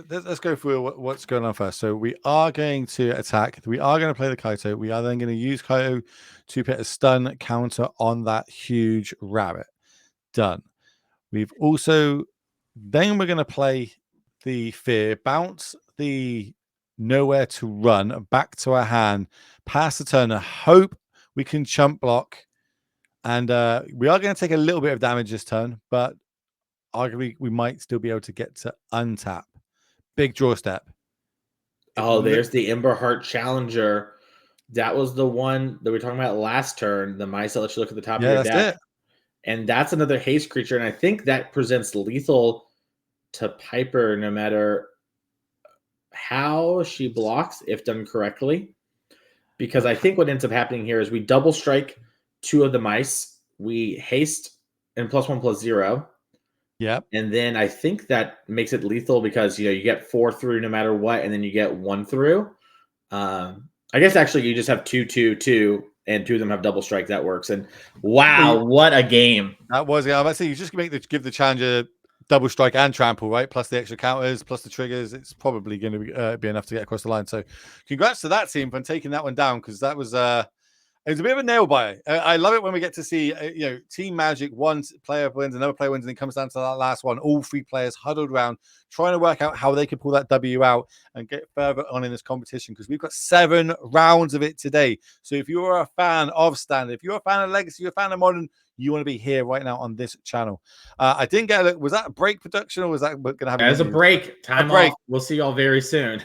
let's go through what's going on first. So we are going to attack. We are going to play the Kaito. We are then going to use Kaito to put a stun counter on that huge rabbit. Done. We've also then we're going to play the fear, bounce the nowhere to run back to our hand, pass the turner, hope we can chump block, and we are going to take a little bit of damage this turn, but arguably we might still be able to get to untap. Big draw step. There's the Ember Heart Challenger. That was the one that we were talking about last turn. The mice that let you look at the top of your deck. And that's another haste creature. And I think that presents lethal to Piper no matter how she blocks, if done correctly. Because I think what ends up happening here is we double strike 2 of the mice. We haste and +1/+0. Yep. And then I think that makes it lethal because you get 4 through no matter what, and then you get 1 through. I guess actually you just have 2, 2, 2, and 2 of them have double strike. That works. And wow, what a game! That was. Yeah, I was about to say you just give the challenger double strike and trample, right? Plus the extra counters, plus the triggers. It's probably going to be enough to get across the line. So, congrats to that team for taking that one down, because that was it was a bit of a nail biter. I love it when we get to see, Team Magic, one player wins, another player wins, and it comes down to that last one. All 3 players huddled around, trying to work out how they can pull that W out and get further on in this competition, because we've got 7 rounds of it today. So if you're a fan of Standard, if you're a fan of Legacy, you're a fan of Modern, you want to be here right now on this channel. I didn't get a look. Was that a break production, or was that going to have As a break? Time a break. off. We'll see y'all very soon.